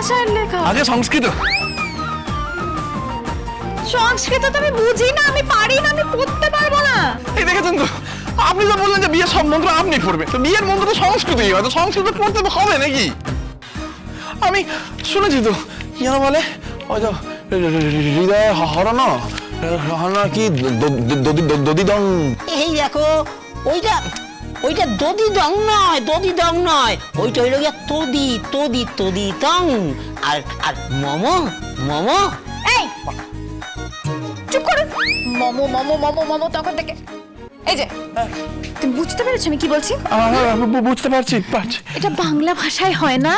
ভাষায় লেখা। আগে সংস্কৃত। সংস্কৃত তো আমি বুঝি না, আমি পারি না, আমি পড়তে পারবো না। এই দেখেছেন তো, আপনি তো বললেন যে বিয়ের সব মন্ত্র আপনি পড়বেন, তো বিয়ের মন্ত্র তো সংস্কৃতই হয়, তো সংস্কৃত পড়তে তো হবে নাকি? আমি শুনেছি তো যেন বলে ওই তো হৃদয় হরণ হরণ কি দদিদং। এই দেখো, ওইটা ওইটা দদি দং নয়, দদি দং নয়, ওইটা হইল গিয়া তদি তদি তদি তং। আর আর মমো মমো। এই চুপ করো। মমো মমো মমো মমো তখন থেকে। এই যে তুমি বুঝতে পেরেছো আমি কি বলছি? বুঝতে পারছি। এটা বাংলা ভাষায় হয় না।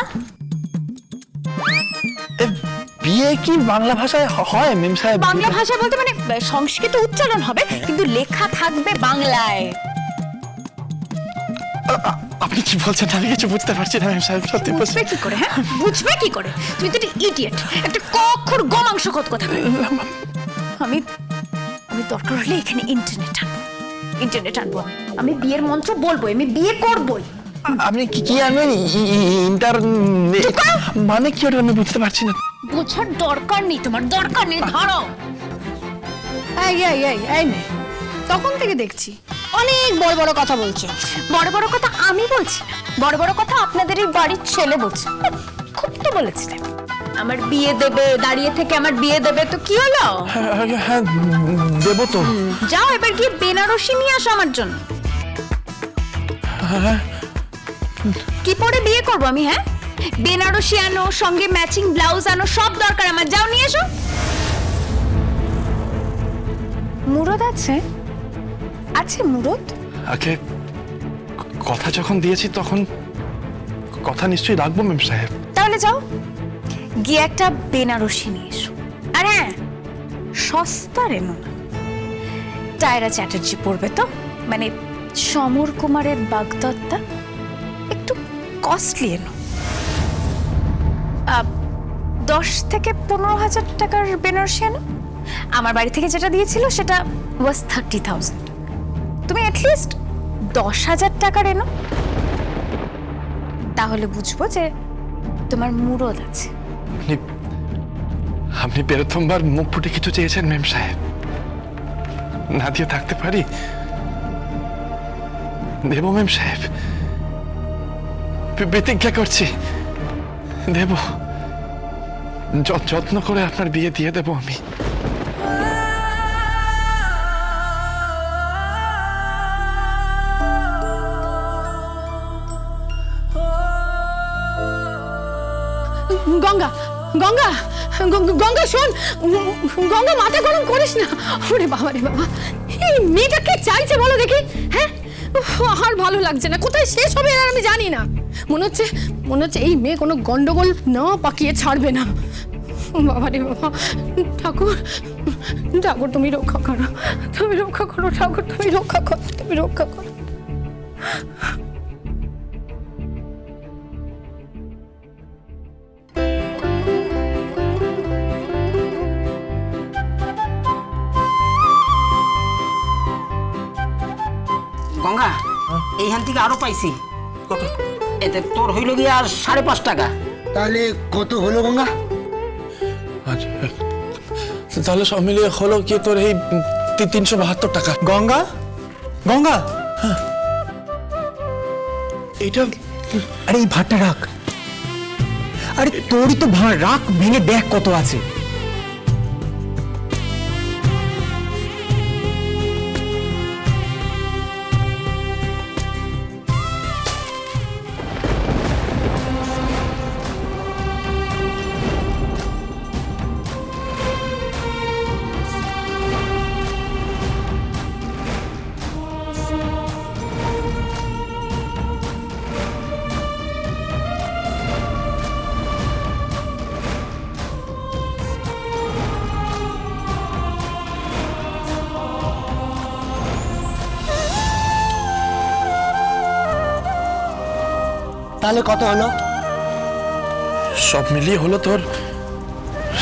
বিয়ে কি বাংলা ভাষায় হয় মেম সাহেব? বাংলা ভাষা বলতে মানে সংস্কৃত উচ্চারণ হবে কিন্তু লেখা থাকবে বাংলায়। আপনি কি বলছেন? আমি কিছু বুঝতে পারছি না মেম সাহেব, সত্যি বলছি। বুঝবে কি করে? হ্যাঁ বুঝবে কি করে? তুমি তো ইডিয়েট, একটা কক্ষর গমাংস কথা। আমি আমি দরকার হলে এখানে ইন্টারনেট আনবো। আমি বিয়ের মন্ত্র বলবো, আমি বিয়ে করবই। আপনি কি আনবেন? ইন্টারনেট মানে কি ওটা আমি বুঝতে পারছি না। বোঝার দরকার নেই, তোমার দরকার নেই। ধরো এই মেয়ে, তখন থেকে দেখছি অনেক বড় বড় কথা বলছো। বড় বড় কথা আমি বলছি না, বড় বড় কথা আপনাদের এই বাড়ির ছেলে বলছে। খুব তো বলেছিলে আমার বিয়ে দেবে, দাঁড়িয়ে থেকে আমার বিয়ে দেবে, তো কি হলো? হ্যাঁ দেবো তো। যাও এবার গিয়ে বেনারসি নিয়ে আসো আমার জন্য। কি পরে বিয়ে করবো আমি? হ্যাঁ বেনারসি আনো, সঙ্গে ম্যাচিং ব্লাউজ আনো, সব দরকার আমার। যাও নিয়ে এসো। মুরদ আছে? আছে মুরদ? আগে কথা যখন দিয়েছি তখন কথা নিশ্চয়ই রাখবো মেম সাহেব। তাহলে যাও গিয়ে একটা বেনারসি নিয়ে এসো। আর হ্যাঁ সস্তার এনো না, টায়রা চ্যাটার্জি পড়বে তো, মানে সমর কুমারের বাগদত্তা, একটু কস্টলি এনো। 10 থেকে 15,000 টাকার বেনারসি আনো। আমার বাড়ি থেকে যেটা দিয়েছিল সেটা ওয়াজ 30,000। তুমি অ্যাটলিস্ট 10,000 টাকার এনো, তাহলে বুঝবো যে তোমার মুরদ আছে। আপনি প্রথমবার মুখ ফুটে কিছু চেয়েছেন মেম সাহেব, না দিয়ে থাকতে পারি? দেব মেম সাহেব, প্রতিজ্ঞা করছি দেব, যত্ন করে আপনার বিয়ে দিয়ে দেব আমি। গঙ্গা গঙ্গা গঙ্গা শোন, গঙ্গা মাথা গরম করিস না। ওরে বাবা রে বাবা, এই মেয়েটা কে চাইছে বলো দেখি? হ্যাঁ আর ভালো লাগছে না, কোথায় শেষ হবে আর আমি জানি না। মনে হচ্ছে এই মেয়ে কোনো গন্ডগোল না পাকিয়ে ছাড়বে না। বাবা রে বাবা, ঠাকুর ঠাকুর তুমি রক্ষা করো, তুমি রক্ষা করো ঠাকুর, তুমি রক্ষা করো, তুমি রক্ষা করো। গঙ্গা, এইখান থেকে আরো পাইছি। কত? এতে তোর হইল গিয়া আর 5.5 টাকা। তাহলে কত হলো গঙ্গা? আচ্ছা, তাহলে সব মিলিয়ে হলো কি তোর এই 372 টাকা। গঙ্গা গঙ্গা, এটা আরে এই ভাতটা রাখ। আরে তোরই তো ভাঁড়, রাখ, ভেঙে দেখ কত আছে। তাহলে কত হলো? সব মিলিয়ে হলো তোর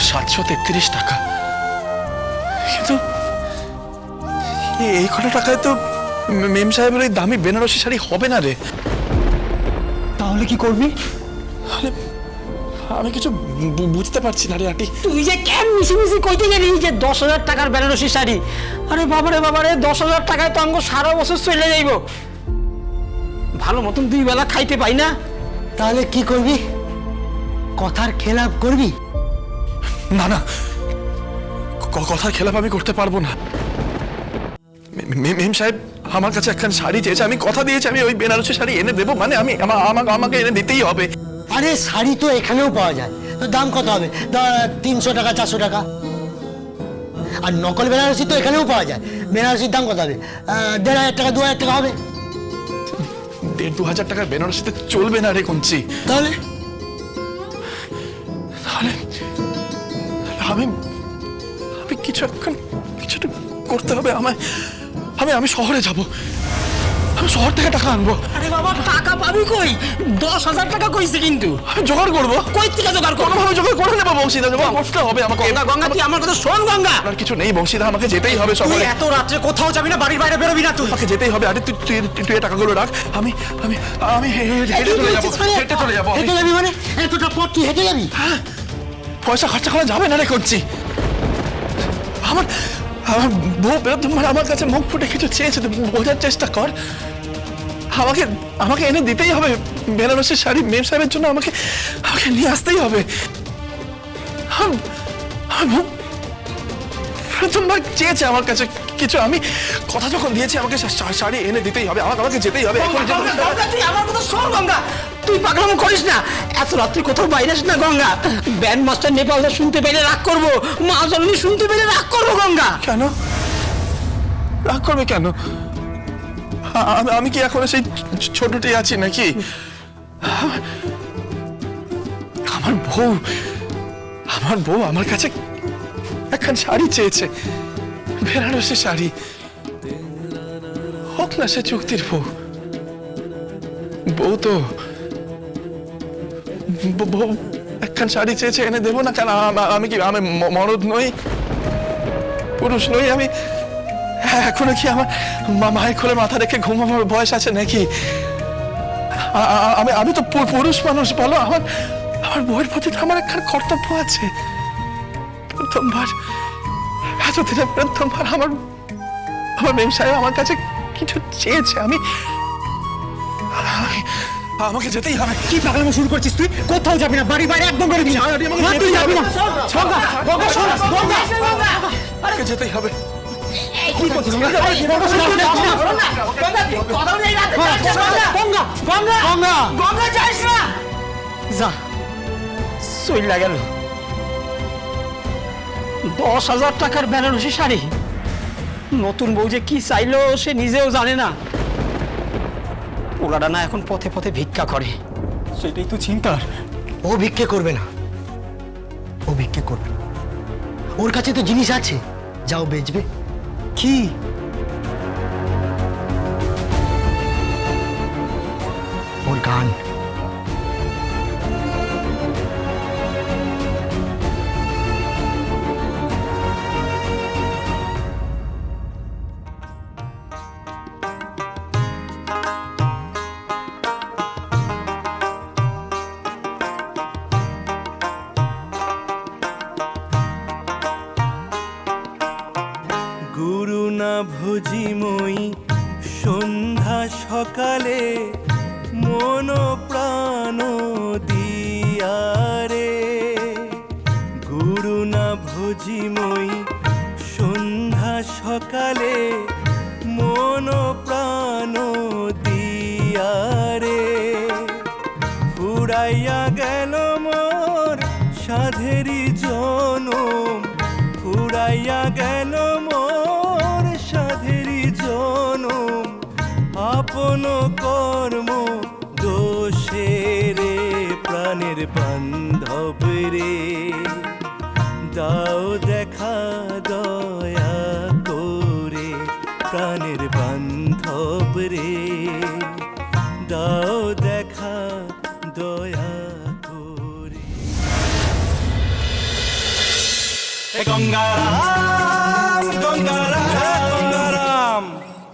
733 টাকা। কিন্তু এই কটা টাকায় তো মেম সাহেবের ওই দামি বেনারসি শাড়ি হবে না রে। তাহলে কি করবি? আমি কিছু বুঝতে পারছি না রে আটি। তুই যে কেন মিশি কইতে গেলি যে 10,000 টাকার বেনারসি শাড়ি? আরে বাবারে 10,000 টাকায় তো আমাকে সারা বছর চলে যাইব। ভালো মতন 2 বেলা খাইতে পাই না। তাহলে কি করবি? কথার খেলাপ করবি? না না, কথার খেলাপ আমি করতে পারবো না। মেম সাহেব আমার কাছে একখান শাড়ি চেয়েছে, আমি কথা দিয়েছি আমি ওই বেনারসি শাড়ি এনে দেবো, মানে আমি আমাকে এনে দিতেই হবে। আরে শাড়ি তো এখানেও পাওয়া যায়, তো দাম কত হবে? 300 টাকা 400 টাকা। আর নকল বেনারসি তো এখানেও পাওয়া যায়, বেনারসির দাম কত হবে? 1,500 টাকা 2,000 টাকা হবে। 1,500-2,000 টাকার বেনারসিতে চলবে না রে কঞ্চি। তাহলে তাহলে আমি কিছু একটা করতে হবে আমায়। আমি শহরে যাব, আমি শহর থেকে টাকা আনবো। আরে বাবা টাকা পাবি কই? 10,000 টাকা কইছে কিন্তু। আমি জোগাড় করবো। কই থেকে জোগাড় করব? কোনোভাবে জোগাড় করে নেবো বংশীদা, জোগাড় করতে হবে আমাকে। গঙ্গা তুই আমার কথা শোন গঙ্গা। আর কিছু নেই বংশীদা, আমাকে যেতেই হবে শহরে। এত রাত্রে কোথাও যাবি না, বাড়ির বাইরে বেরোবি না তুই। আমাকে যেতেই হবে। আরে তুই এই টাকাগুলো রাখ, আমি হেঁটে চলে যাবো। হেঁটে চলে যাবো আমি। হেঁটে যাবি মানে? এতটা পথ তুই হেঁটে যাবি? পয়সা খরচা করা যাবে না রে করছি। আমার বউ বেরোদ্দম্বার আমার কাছে মুখ ফুটে কিছু চেয়েছে, তুই বোঝার চেষ্টা কর। আমাকে এনে দিতেই হবে বেনারসি শাড়ি। মেম সাহেবের জন্য আমাকে নিয়ে আসতেই হবে। প্রথমবার চেয়েছে আমার কাছে কিছু, আমি কথা যখন দিয়েছি আমাকে শাড়ি এনে দিতেই হবে, আমাকে যেতেই হবে। তুই আমার কথা শোন গঙ্গা, তুই পাগলামো করিস না। এত রাত্রি কোথাও বাইরে আসিস না গঙ্গা। ব্যান্ড মাস্টার নেপালদা শুনতে পেলে রাগ করবো, মা জননী শুনতে পেলে রাগ করবো গঙ্গা। কেন রাগ করবে কেন? আমি কি এখন সেই ছোটটি আছি নাকি? আমার বউ আমার কাছে একখান শাড়ি চেয়েছে, বেনারসি শাড়ি। হোক না সে চুক্তির বউ তো বউ একখান শাড়ি চেয়েছে, এনে দেবো না কেন? আমি মরদ নই, পুরুষ নই আমি? এখনো কি আমার মায়ের কোলে মাথা রেখে ঘুমাবার বয়স আছে নাকি? আমি তো পুরুষ মানুষ, বলো। আমার বউয়ের প্রতি তো আমার একখান কর্তব্য আছে। প্রথমবার, এতদিনে প্রথমবার আমার মেম সাহেব আমার কাছে কিছু চেয়েছে। আমাকে যেতেই হবে। কি পাগলামো শুরু করছিস তুই? কোথাও যাবি না, বাড়ি বাইরে একদম বেরোবি না। তুই যাবি না। আমাকে যেতেই হবে। কি করছিস? যা চইলা গেল। 10,000 টাকার বেনারসি শাড়ি। নতুন বউ যে কি চাইলো সে নিজেও জানে না। ওরা না এখন পথে পথে ভিক্ষা করে। সেটাই তো চিন্তার। ও ভিক্ষে করবে না, ও ভিক্ষে করবে না। ওর কাছে তো জিনিস আছে, যাও বেচবে। কি ওর গান। গুরু না ভোজিময়ী সন্ধ্যা সকালে মন প্রাণ দিয়ারে। গুরু না ভোজিময়ী সন্ধ্যা সকালে মন প্রাণ দিয়ারে। ফুরাইয়া গেল মোর সাধেরি জনম, ফুরাইয়া গেল মোর সাধেরি জনম। আপন কর্ম দোষে রে প্রাণের বান্ধব রে, দাও দেখা দয়া করে প্রাণের বান্ধব রে, দাও দেখা দয়া করে। গঙ্গা